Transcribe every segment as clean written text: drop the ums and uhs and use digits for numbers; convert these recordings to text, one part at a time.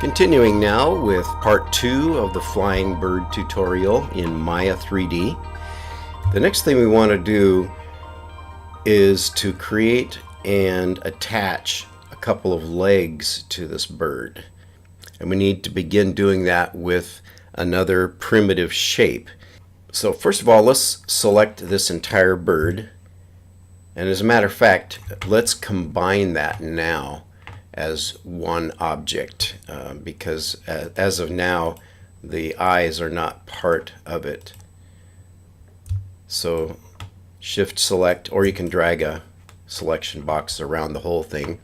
Continuing now with part 2 of the flying bird tutorial in Maya 3D. The next thing we want to do is to create and attach a couple of legs to this bird. And we need to begin doing that with another primitive shape. So first of all, let's select this entire bird. And as a matter of fact, let's combine that now as one object because as of now the eyes are not part of it. So shift select, or you can drag a selection box around the whole thing,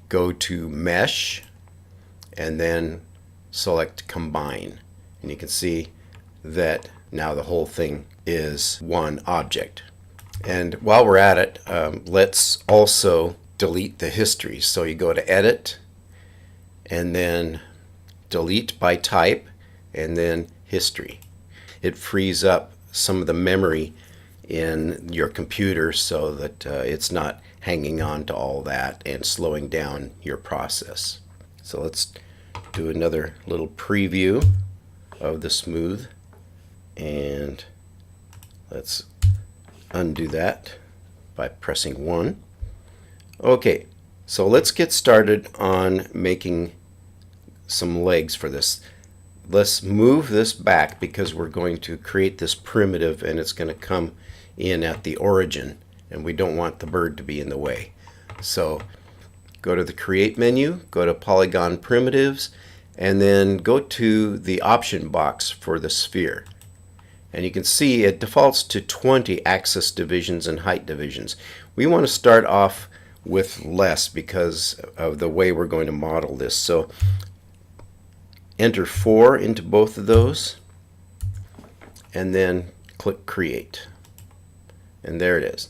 go to mesh and then select combine, and you can see that now the whole thing is one object. And while we're at it, let's also delete the history. So you go to edit and then delete by type and then history. It frees up some of the memory in your computer so that it's not hanging on to all that and slowing down your process. So let's do another little preview of the smooth, and let's undo that by pressing 1. Okay, so let's get started on making some legs for this. Let's move this back because we're going to create this primitive and it's going to come in at the origin, and we don't want the bird to be in the way. So go to the Create menu, go to Polygon Primitives, and then go to the option box for the sphere. And you can see it defaults to 20 axis divisions and height divisions. We want to start off with less because of the way we're going to model this. So enter 4 into both of those and then click Create. And there it is.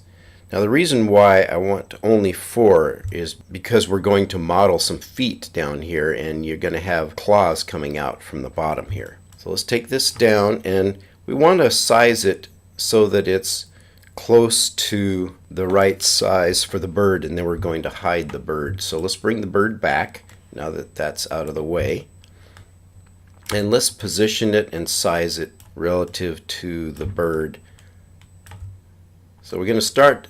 Now the reason why I want only 4 is because we're going to model some feet down here, and you're going to have claws coming out from the bottom here. So let's take this down, and we want to size it so that it's close to the right size for the bird, and then we're going to hide the bird. So let's bring the bird back now that that's out of the way, and let's position it and size it relative to the bird. So we're going to start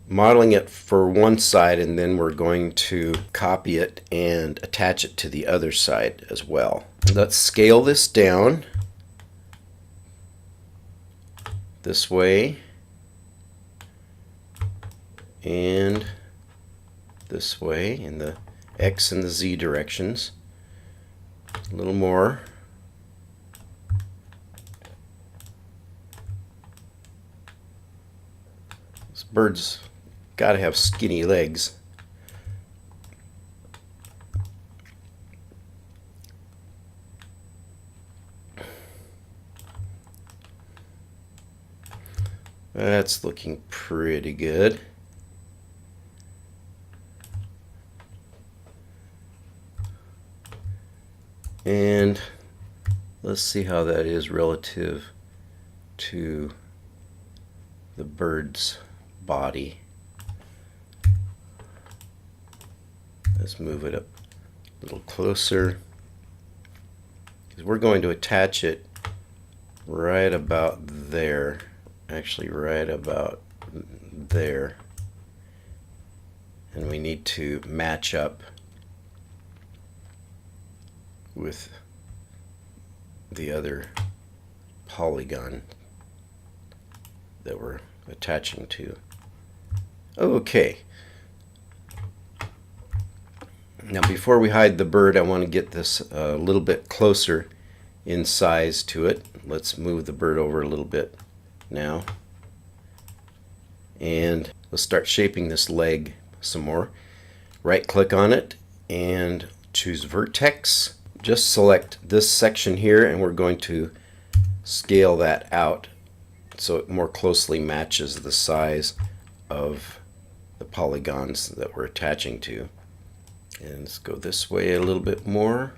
modeling it for one side, and then we're going to copy it and attach it to the other side as well. Let's scale this down this way and this way in the X and the Z directions. A little more. This bird's got to have skinny legs. That's looking pretty good. And let's see how that is relative to the bird's body. Let's move it up a little closer, because we're going to attach it right about there. Actually right about there, and we need to match up with the other polygon that we're attaching to. Okay, now before we hide the bird, I want to get this a little bit closer in size to it. Let's move the bird over a little bit now, and let's start shaping this leg some more. Right click on it and choose vertex. Just select this section here, and we're going to scale that out so it more closely matches the size of the polygons that we're attaching to. And let's go this way a little bit more.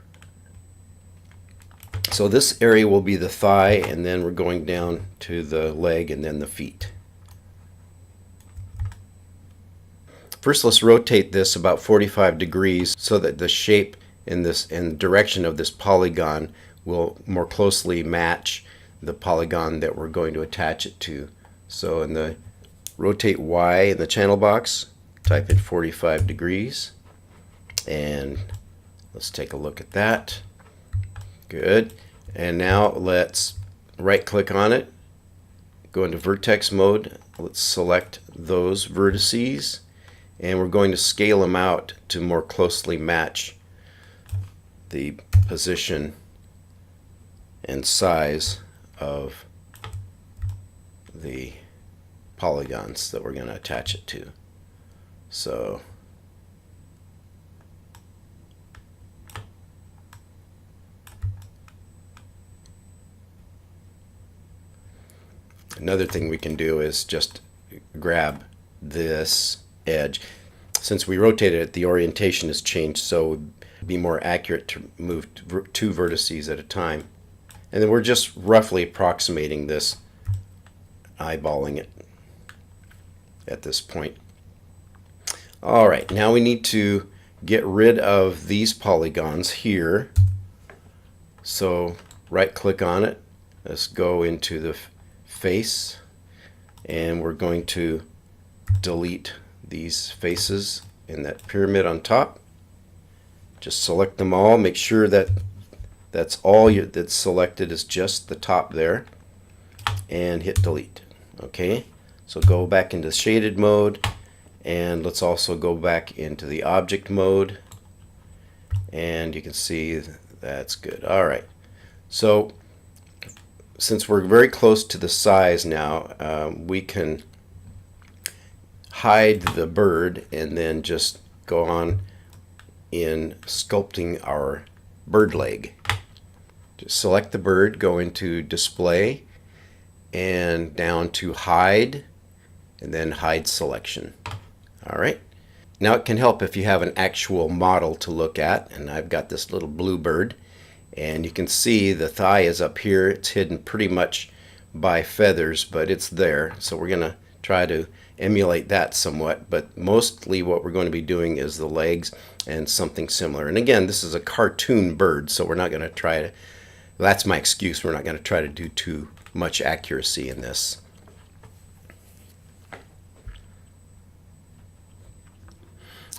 So this area will be the thigh, and then we're going down to the leg and then the feet. First, let's rotate this about 45 degrees so that the shape in the direction of this polygon will more closely match the polygon that we're going to attach it to. So in the rotate Y in the channel box, type in 45 degrees, and let's take a look at that. Good. And now let's right click on it, go into vertex mode. Let's select those vertices, and we're going to scale them out to more closely match the position and size of the polygons that we're going to attach it to. So another thing we can do is just grab this edge. Since we rotated it, the orientation has changed, so it would be more accurate to move two vertices at a time. And then we're just roughly approximating this, eyeballing it at this point. All right, now we need to get rid of these polygons here. So right click on it. Let's go into the face, and we're going to delete these faces in that pyramid on top. Just select them all. Make sure that that's all that's selected is just the top there, and hit delete. Okay, so go back into shaded mode, and let's also go back into the object mode, and you can see that's good. All right, so since we're very close to the size now, we can hide the bird and then just go on in sculpting our bird leg. Just select the bird, go into display, and down to hide, and then hide selection. All right, now it can help if you have an actual model to look at, and I've got this little blue bird, and you can see the thigh is up here. It's hidden pretty much by feathers, but it's there, so we're gonna try to emulate that somewhat, but mostly what we're going to be doing is the legs and something similar. And again, this is a cartoon bird, so we're not going to try to, that's my excuse, we're not going to try to do too much accuracy in this.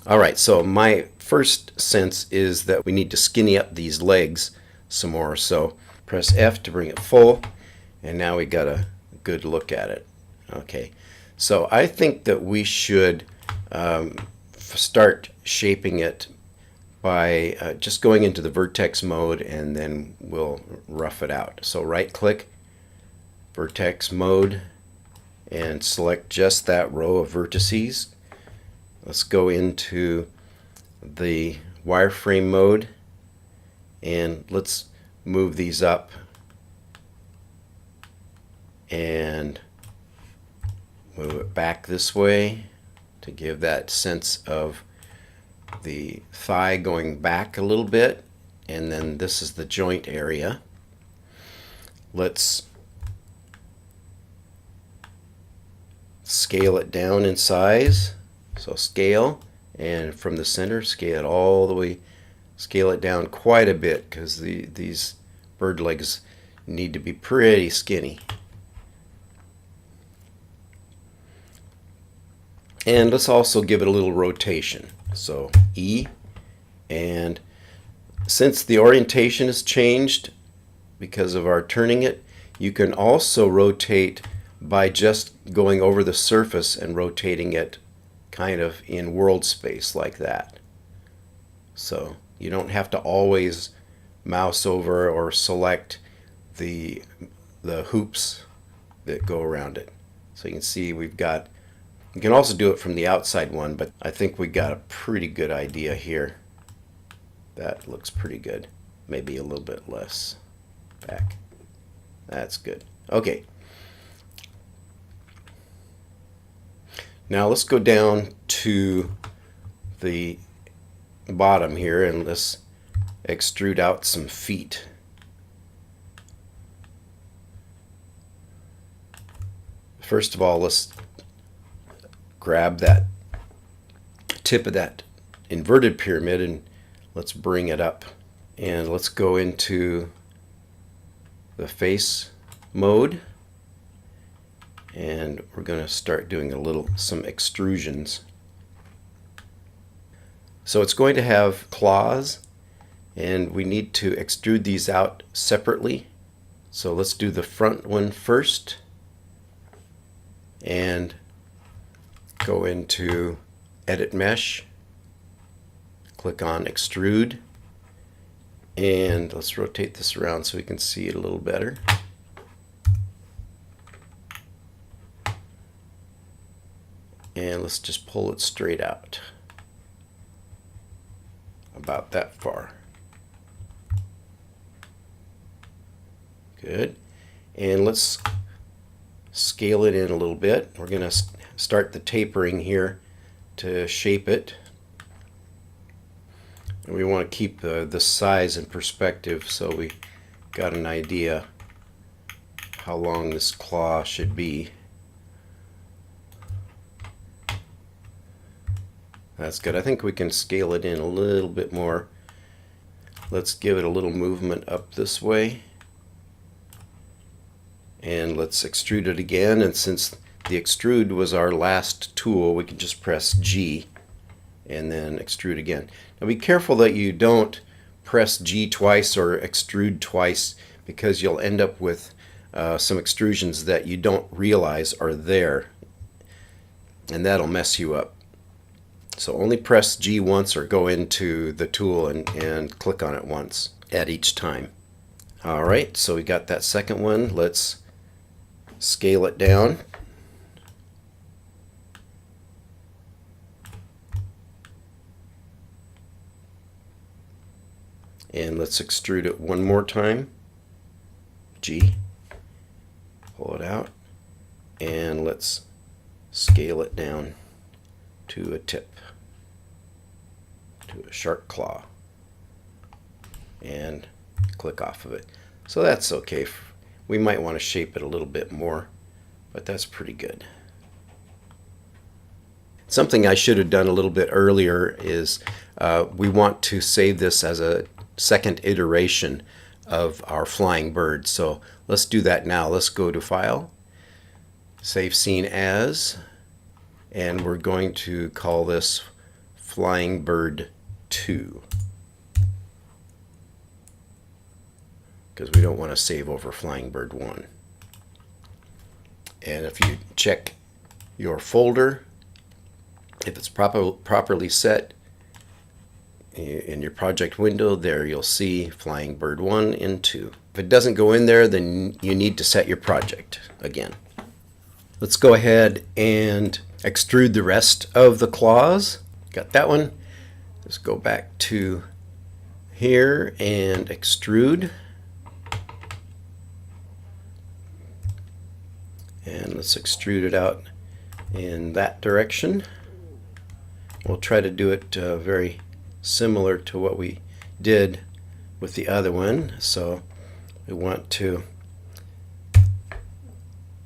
Alright, so my first sense is that we need to skinny up these legs some more, so press F to bring it full, and now we got a good look at it. Okay, so I think that we should start shaping it by just going into the vertex mode, and then we'll rough it out. So right click, vertex mode, and select just that row of vertices. Let's go into the wireframe mode, and let's move these up and move it back this way to give that sense of the thigh going back a little bit, and then this is the joint area. Let's scale it down in size. So scale, and from the center scale it all the way, scale it down quite a bit, because these bird legs need to be pretty skinny. And let's also give it a little rotation. So E, and since the orientation has changed because of our turning it, you can also rotate by just going over the surface and rotating it kind of in world space like that. So you don't have to always mouse over or select the hoops that go around it. So you can see we've got, you can also do it from the outside one, but I think we got a pretty good idea here. That looks pretty good. Maybe a little bit less back. That's good. Okay. Now let's go down to the bottom here, and let's extrude out some feet. First of all, let's grab that tip of that inverted pyramid, and Let's bring it up and let's go into the face mode, and we're going to start doing some extrusions. So it's going to have claws, and we need to extrude these out separately. So let's do the front one first and go into Edit Mesh, click on Extrude, and let's rotate this around so we can see it a little better. And let's just pull it straight out, about that far. Good. And let's scale it in a little bit. We're going to start the tapering here to shape it. And we want to keep the size in perspective so we got an idea how long this claw should be. That's good. I think we can scale it in a little bit more. Let's give it a little movement up this way. And let's extrude it again. And since the extrude was our last tool, we can just press G and then extrude again. Now be careful that you don't press G twice or extrude twice, because you'll end up with some extrusions that you don't realize are there, and that'll mess you up. So only press G once or go into the tool and click on it once at each time. Alright, so we got that second one. Let's scale it down. And let's extrude it one more time. G. Pull it out. And let's scale it down to a tip, to a sharp claw, and click off of it. So that's okay. We might want to shape it a little bit more, but that's pretty good. Something I should have done a little bit earlier is we want to save this as a second iteration of our flying bird. So let's do that now. Let's go to File, Save Scene As, and we're going to call this Flying Bird 2, because we don't want to save over Flying Bird 1. And if you check your folder, if it's properly set in your project window, there you'll see Flying Bird 1 and 2. If it doesn't go in there, then you need to set your project again. Let's go ahead and extrude the rest of the claws. Got that one. Let's go back to here and extrude. And let's extrude it out in that direction. We'll try to do it very similar to what we did with the other one. So we want to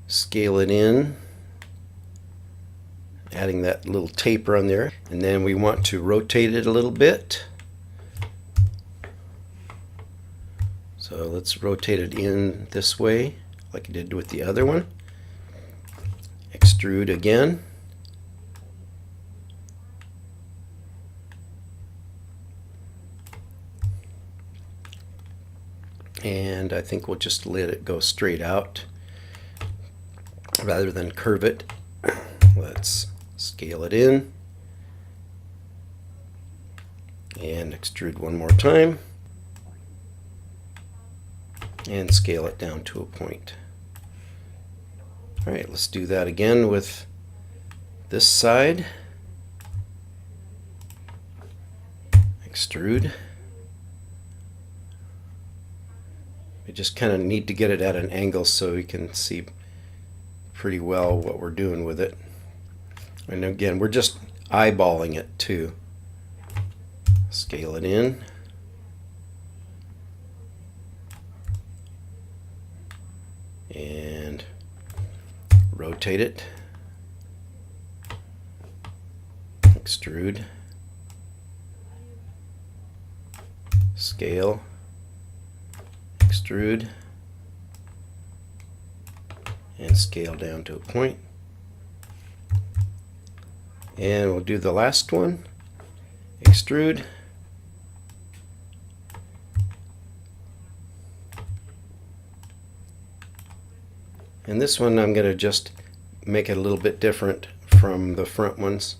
scale it in, adding that little taper on there, and then we want to rotate it a little bit. So let's rotate it in this way like I did with the other one. Extrude again. And I think we'll just let it go straight out rather than curve it. Let's scale it in and extrude one more time and scale it down to a point. Alright, let's do that again with this side. Extrude. We just kind of need to get it at an angle so we can see pretty well what we're doing with it. And again, we're just eyeballing it too. Scale it in. And rotate it. Extrude. scale, extrude, and scale down to a point. And we'll do the last one, extrude, and this one I'm going to just make it a little bit different from the front ones.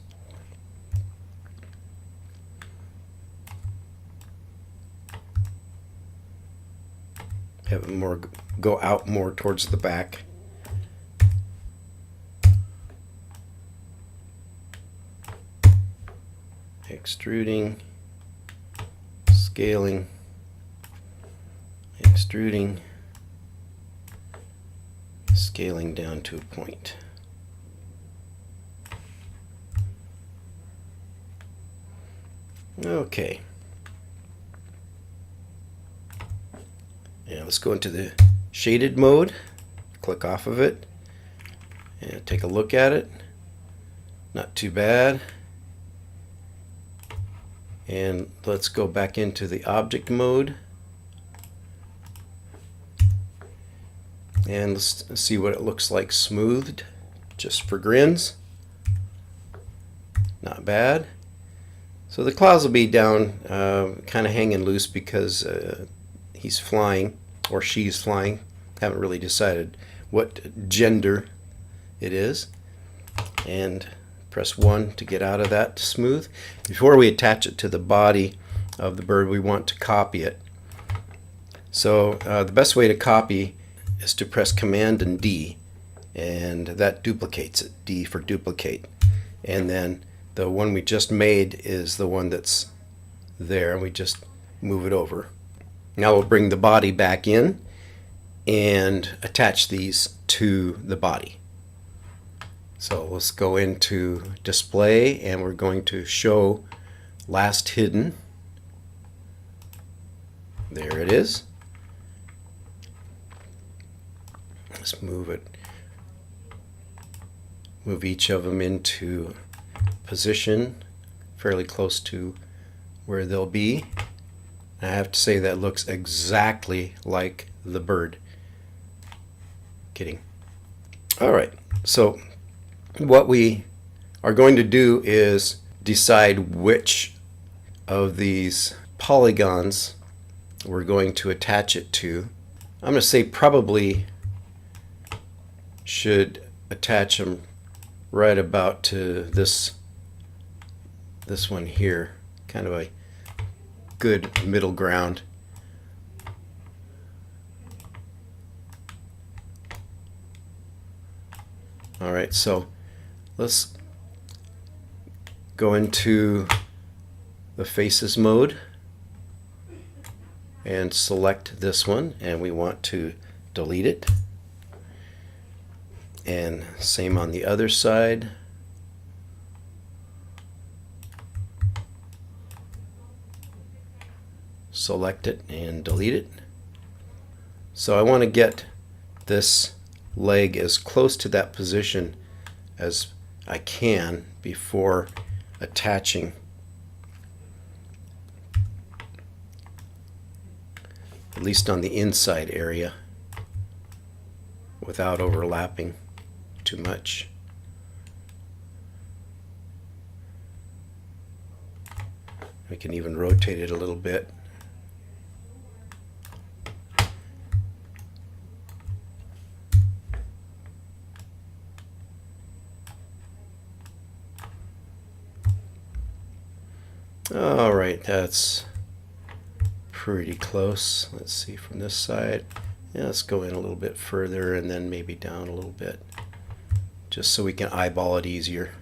Have it more go out more towards the back. Extruding, scaling, extruding, scaling down to a point. Okay. Now let's go into the shaded mode. Click off of it and take a look at it. Not too bad. And let's go back into the object mode. And let's see what it looks like smoothed, just for grins. Not bad. So the clouds will be down, kind of hanging loose because he's flying, or she's flying. Haven't really decided what gender it is. And press 1 to get out of that to smooth. Before we attach it to the body of the bird, we want to copy it. So the best way to copy is to press Command and D, and that duplicates it. D for duplicate. And then the one we just made is the one that's there, and we just move it over. Now we'll bring the body back in and attach these to the body. So let's go into display, and we're going to show last hidden. There it is. Let's move it. Move each of them into position fairly close to where they'll be. I have to say that looks exactly like the bird. Kidding. Alright, so what we are going to do is decide which of these polygons we're going to attach it to. I'm going to say probably should attach them right about to this one here. Kind of a good middle ground. Alright, so let's go into the faces mode and select this one, and we want to delete it. And same on the other side. Select it and delete it. So I want to get this leg as close to that position as I can before attaching. At least on the inside area, without overlapping too much. We can even rotate it a little bit. All right, that's pretty close. Let's see from this side. Yeah, let's go in a little bit further and then maybe down a little bit, just so we can eyeball it easier.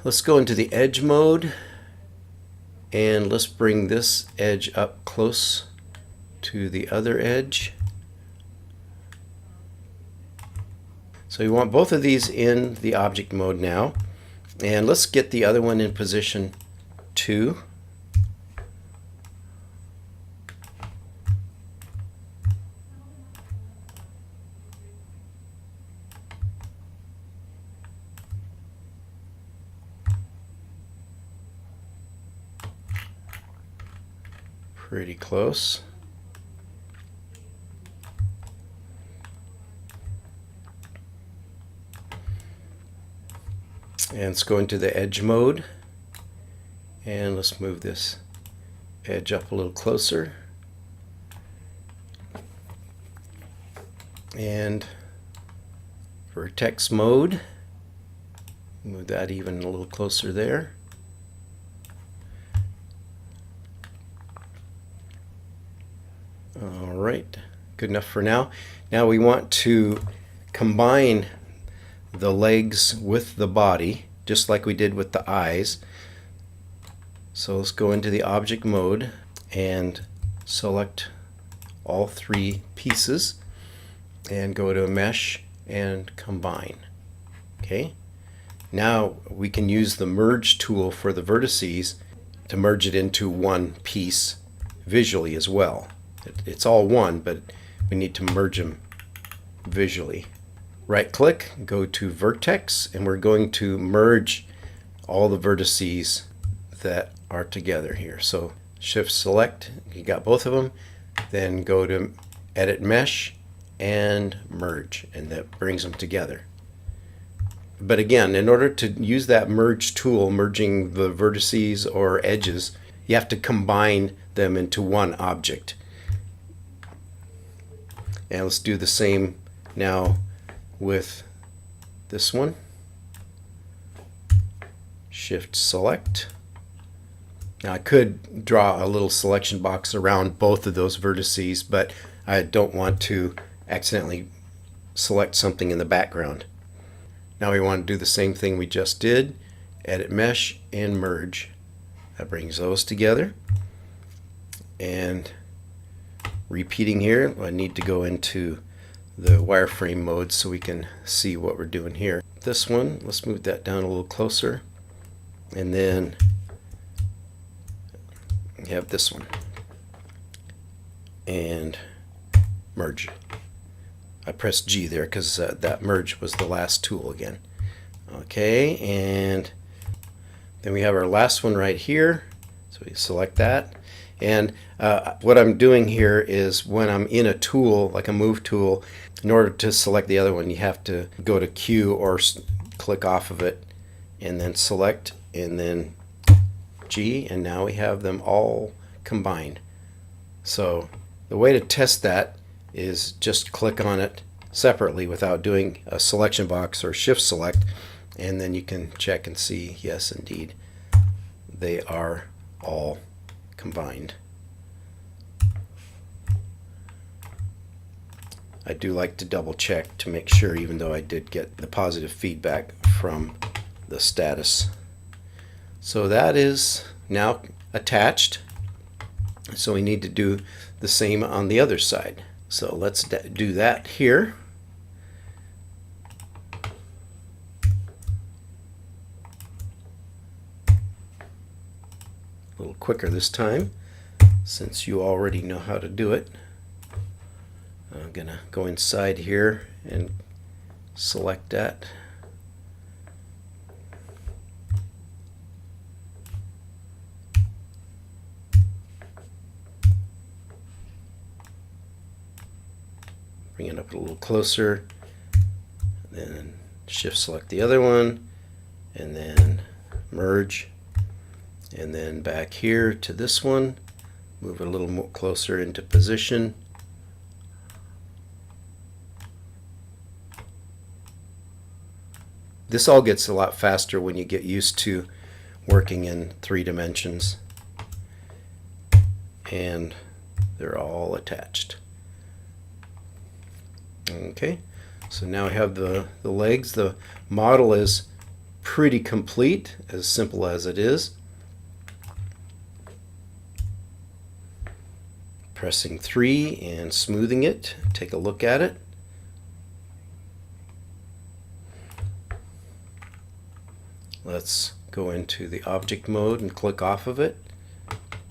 Let's go into the edge mode, and let's bring this edge up close to the other edge. So you want both of these in the object mode now, and let's get the other one in position 2. Pretty close. And let's go into the edge mode, and let's move this edge up a little closer, and vertex mode, move that even a little closer there. All right, good enough for now. Now we want to combine the legs with the body, just like we did with the eyes. So let's go into the object mode and select all three pieces and go to mesh and combine. Okay, now we can use the merge tool for the vertices to merge it into one piece visually as well. It's all one, but we need to merge them visually. Right click, go to vertex, and we're going to merge all the vertices that are together here. So shift select, you got both of them, then go to edit mesh and merge, and that brings them together. But again, in order to use that merge tool, merging the vertices or edges, you have to combine them into one object. And let's do the same now with this one. Shift select. Now I could draw a little selection box around both of those vertices, but I don't want to accidentally select something in the background. Now we want to do the same thing we just did. Edit mesh and merge. That brings those together. And repeating here, I need to go into the wireframe mode so we can see what we're doing here. This one, let's move that down a little closer, and then you have this one and merge. I pressed G there because that merge was the last tool again. Okay, and then we have our last one right here, so we select that. And what I'm doing here is when I'm in a tool, like a move tool, in order to select the other one, you have to go to Q or click off of it and then select and then G, and now we have them all combined. So the way to test that is just click on it separately without doing a selection box or shift select, and then you can check and see, yes indeed, they are all combined. I do like to double check to make sure, even though I did get the positive feedback from the status. So that is now attached. So we need to do the same on the other side. So let's do that here. A little quicker this time, since you already know how to do it. I'm gonna go inside here and select that. Bring it up a little closer, then shift select the other one, and then merge, and then back here to this one, move it a little more closer into position. This all gets a lot faster when you get used to working in 3 dimensions. And they're all attached. Okay, so now I have the legs. The model is pretty complete, as simple as it is. Pressing 3 and smoothing it, take a look at it. Let's go into the object mode and click off of it.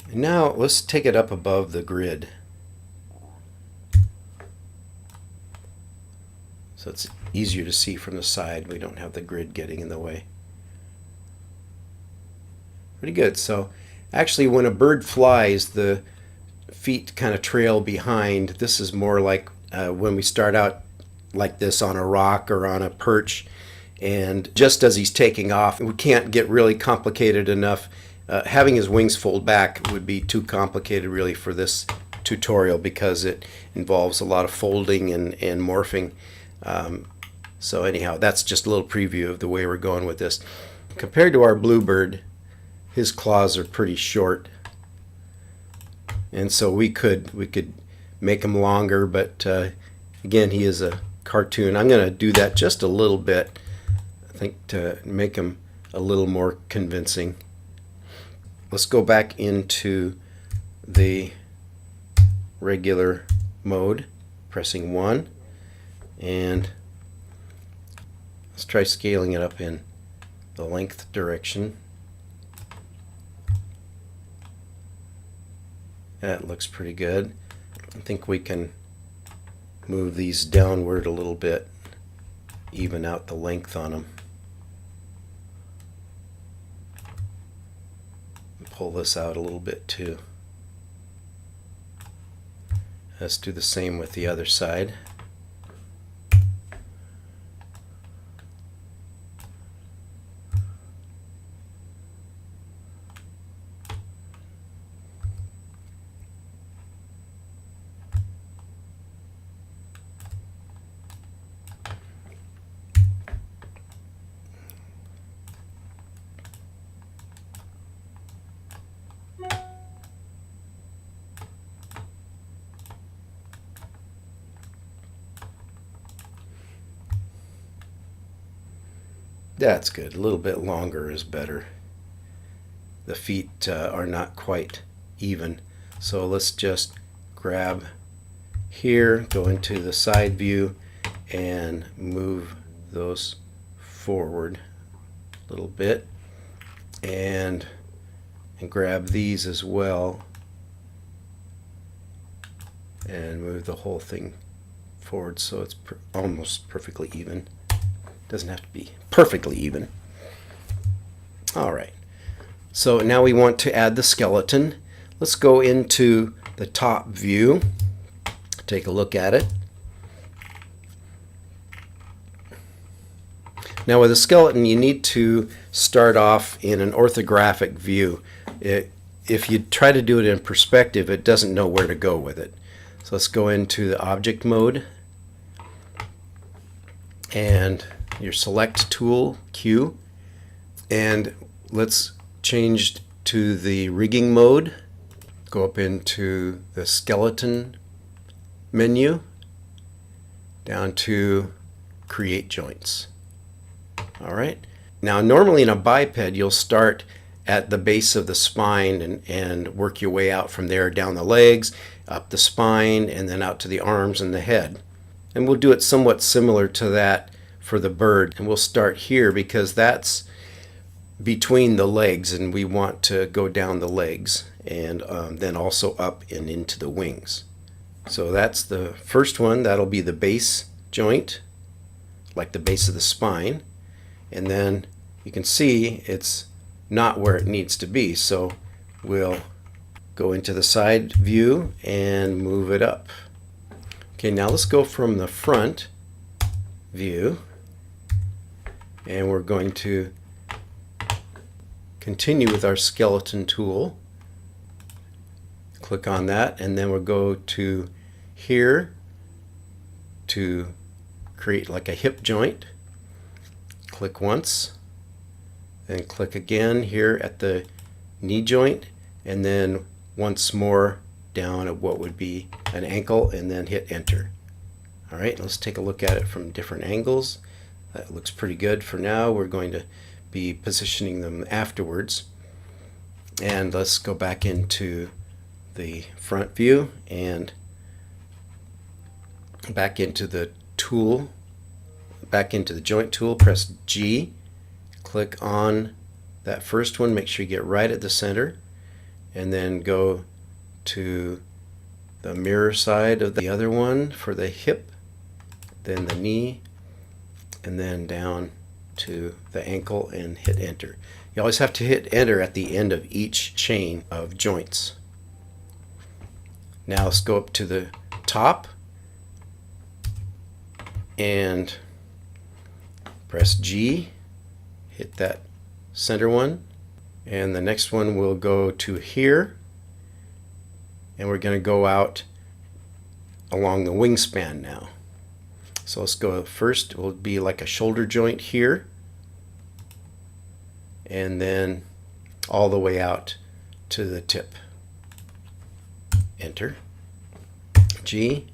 And now let's take it up above the grid. So it's easier to see from the side. We don't have the grid getting in the way. Pretty good. So actually when a bird flies, the feet kind of trail behind. This is more like when we start out like this on a rock or on a perch, and just as he's taking off, we can't get really complicated enough. Having his wings fold back would be too complicated really for this tutorial because it involves a lot of folding and morphing. So anyhow, that's just a little preview of the way we're going with this. Compared to our bluebird, his claws are pretty short, and so we could make him longer, but again, he is a cartoon. I'm going to do that just a little bit, I think, to make him a little more convincing. Let's go back into the regular mode, pressing 1, and let's try scaling it up in the length direction. That looks pretty good. I think we can move these downward a little bit, even out the length on them. Pull this out a little bit too. Let's do the same with the other side. That's good. A little bit longer is better. The feet are not quite even. So let's just grab here, go into the side view, and move those forward a little bit. And grab these as well. And move the whole thing forward so it's almost perfectly even. Doesn't have to be perfectly even. All right, so now we want to add the skeleton. Let's go into the top view, take a look at it. Now with a skeleton, you need to start off in an orthographic view. If you try to do it in perspective, it doesn't know where to go with it. So let's go into the object mode, and your select tool, Q, and let's change to the rigging mode. Go up into the skeleton menu, down to create joints. All right. Now normally in a biped you'll start at the base of the spine and work your way out from there, down the legs, up the spine, and then out to the arms and the head. And we'll do it somewhat similar to that for the bird, and we'll start here because that's between the legs and we want to go down the legs and then also up and into the wings. So that's the first one. That'll be the base joint, like the base of the spine, and then you can see it's not where it needs to be, so we'll go into the side view and move it up. Okay, now let's go from the front view, and we're going to continue with our skeleton tool. Click on that, and then we'll go to here to create like a hip joint. Click once, then click again here at the knee joint, and then once more down at what would be an ankle, and then hit enter. Alright, let's take a look at it from different angles. That looks pretty good for now. We're going to be positioning them afterwards. And let's go back into the front view and back into the tool, back into the joint tool. Press G, click on that first one, make sure you get right at the center, and then go to the mirror side of the other one for the hip, then the knee, and then down to the ankle, and hit enter. You always have to hit enter at the end of each chain of joints. Now let's go up to the top and press G, hit that center one, and the next one will go to here, and we're going to go out along the wingspan now. So let's go first, it will be like a shoulder joint here, and then all the way out to the tip. Enter. G.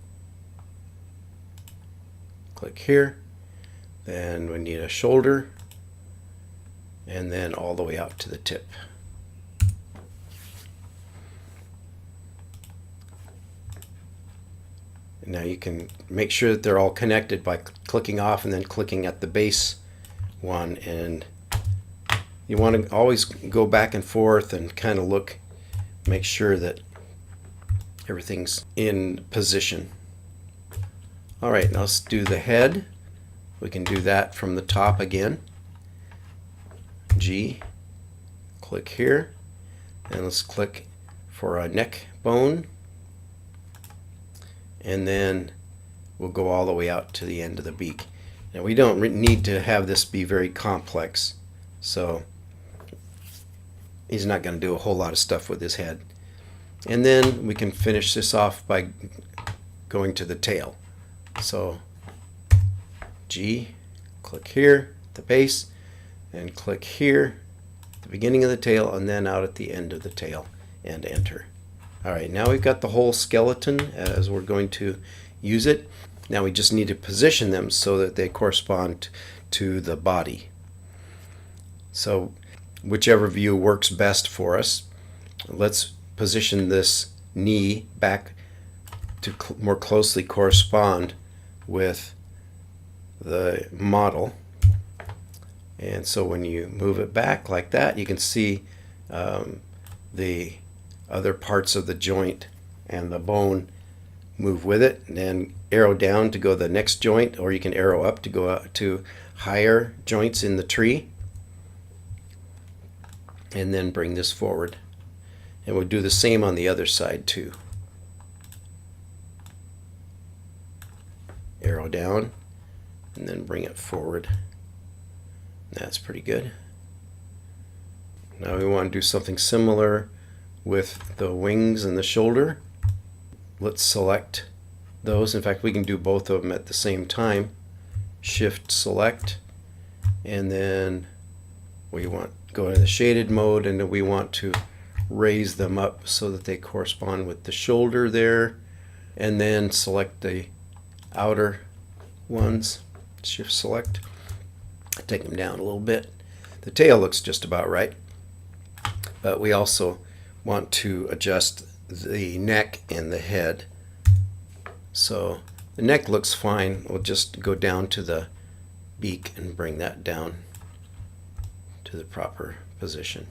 Click here. Then we need a shoulder, and then all the way out to the tip. Now you can make sure that they're all connected by clicking off and then clicking at the base one, and you want to always go back and forth and kind of look, make sure that everything's in position. Alright, now let's do the head. We can do that from the top again. G, click here, and let's click for a neck bone, and then we'll go all the way out to the end of the beak. Now we don't need to have this be very complex, so he's not going to do a whole lot of stuff with his head. And then we can finish this off by going to the tail. So G, click here at the base, and click here at the beginning of the tail, and then out at the end of the tail, and enter. Alright, now we've got the whole skeleton as we're going to use it. Now we just need to position them so that they correspond to the body. So whichever view works best for us. Let's position this knee back to more closely correspond with the model. And so when you move it back like that, you can see the other parts of the joint and the bone move with it, and then arrow down to go to the next joint, or you can arrow up to go out to higher joints in the tree, and then bring this forward. And we'll do the same on the other side too. Arrow down and then bring it forward. That's pretty good. Now we want to do something similar with the wings and the shoulder. Let's select those. In fact, we can do both of them at the same time. Shift select, and then we want go into the shaded mode, and then we want to raise them up so that they correspond with the shoulder there, and then select the outer ones. Shift select, take them down a little bit. The tail looks just about right, but we also want to adjust the neck and the head. So the neck looks fine. We'll just go down to the beak and bring that down to the proper position.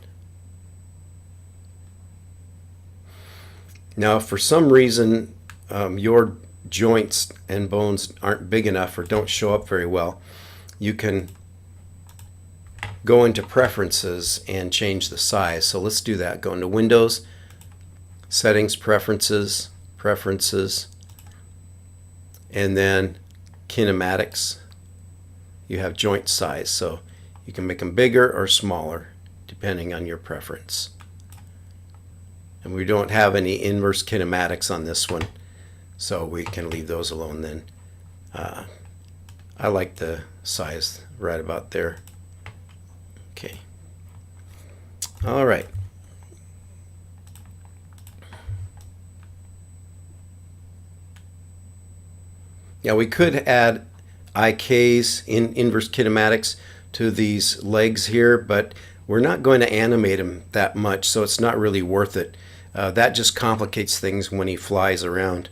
Now if for some reason your joints and bones aren't big enough or don't show up very well, you can go into preferences and change the size. So let's do that. Go into Windows, Settings, Preferences, and then Kinematics. You have joint size, so you can make them bigger or smaller depending on your preference. And we don't have any inverse kinematics on this one, so we can leave those alone then. I like the size right about there. Okay. All right. Yeah, we could add IKs in inverse kinematics to these legs here, but we're not going to animate him that much, so it's not really worth it. That just complicates things when he flies around.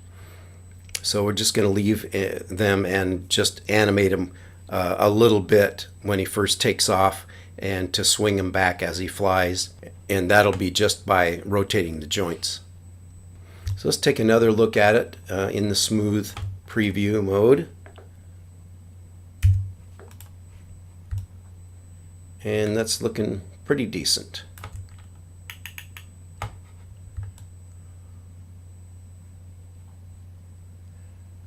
So we're just going to leave them and just animate him a little bit when he first takes off, and to swing him back as he flies, and that'll be just by rotating the joints. So let's take another look at it in the smooth preview mode. And that's looking pretty decent.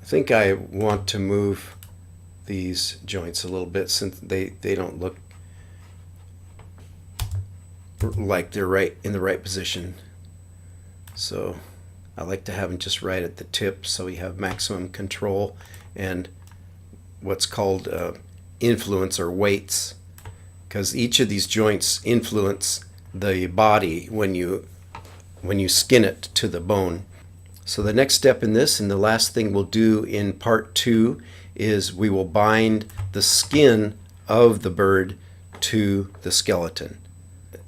think I want to move these joints a little bit since they don't look like they're right in the right position. So I like to have them just right at the tip so we have maximum control and what's called influence or weights, because each of these joints influence the body when you skin it to the bone. So the next step in this, and the last thing we'll do in part 2, is we will bind the skin of the bird to the skeleton.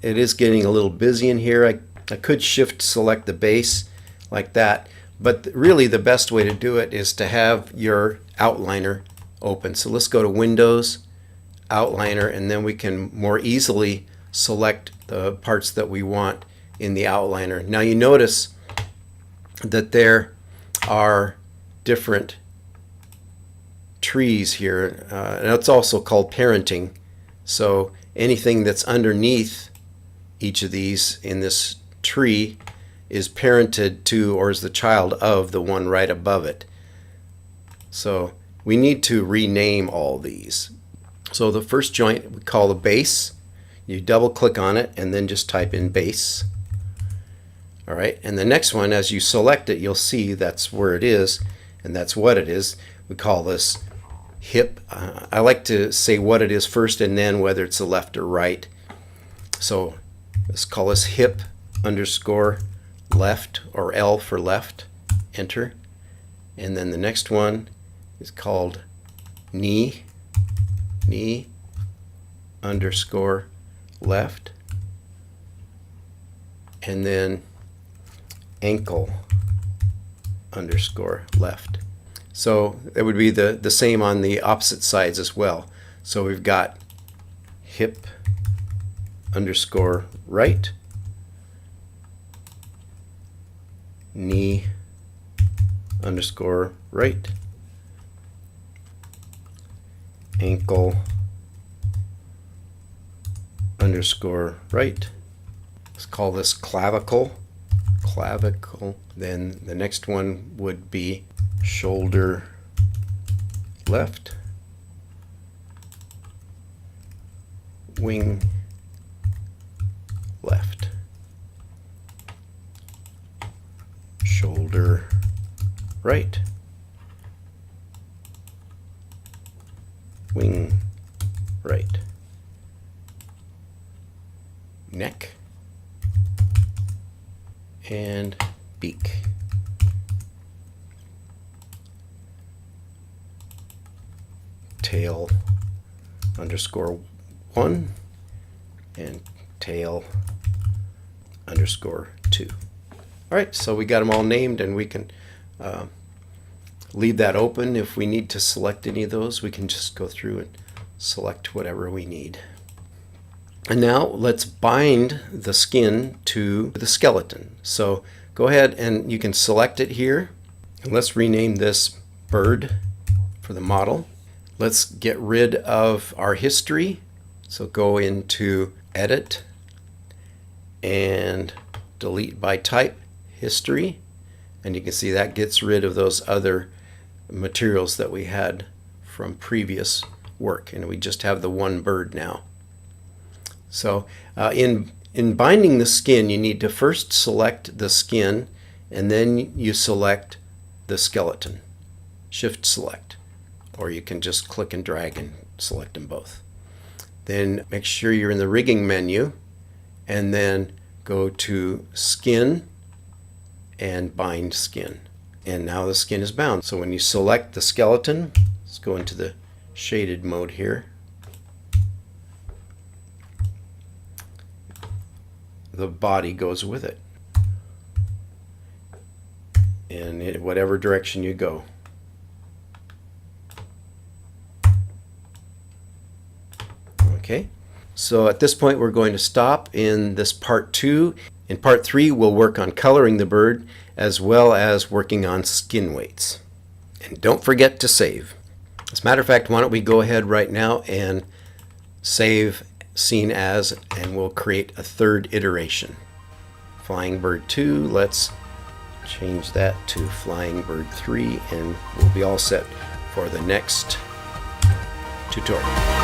It is getting a little busy in here. I could shift select the base like that, but really the best way to do it is to have your outliner open. So let's go to Windows, Outliner, and then we can more easily select the parts that we want in the outliner. Now you notice that there are different trees here, and it's also called parenting. So anything that's underneath each of these in this tree is parented to, or is the child of, the one right above it. So we need to rename all these. So the first joint we call the base. You double click on it and then just type in base. All right, and the next one, as you select it, you'll see that's where it is, and that's what it is. We call this hip. I like to say what it is first and then whether it's the left or right. So let's call this hip underscore left, or L for left. Enter. And then the next one is called knee underscore left. And then ankle underscore left. So it would be the same on the opposite sides as well. So we've got hip underscore right, knee underscore right, ankle underscore right. Let's call this clavicle. Then the next one would be shoulder left, wing left, shoulder right, wing right, neck, and beak. Tail underscore 1 and tail underscore 2. All right, so we got them all named, and we can leave that open. If we need to select any of those, we can just go through and select whatever we need. And now let's bind the skin to the skeleton. So go ahead and you can select it here. And let's rename this bird for the model. Let's get rid of our history. So go into Edit and Delete by Type, History. And you can see that gets rid of those other materials that we had from previous work. And we just have the one bird now. So in binding the skin, you need to first select the skin, and then you select the skeleton. Shift select, or you can just click and drag and select them both. Then make sure you're in the rigging menu, and then go to skin and bind skin. And now the skin is bound. So when you select the skeleton, let's go into the shaded mode here. The body goes with it, and in whatever direction you go. Okay, so at this point we're going to stop in this part 2. In part 3 we'll work on coloring the bird as well as working on skin weights. And don't forget to save. As a matter of fact, why don't we go ahead right now and save Scene As, and we'll create a third iteration. Flying Bird 2, let's change that to Flying Bird 3, and we'll be all set for the next tutorial.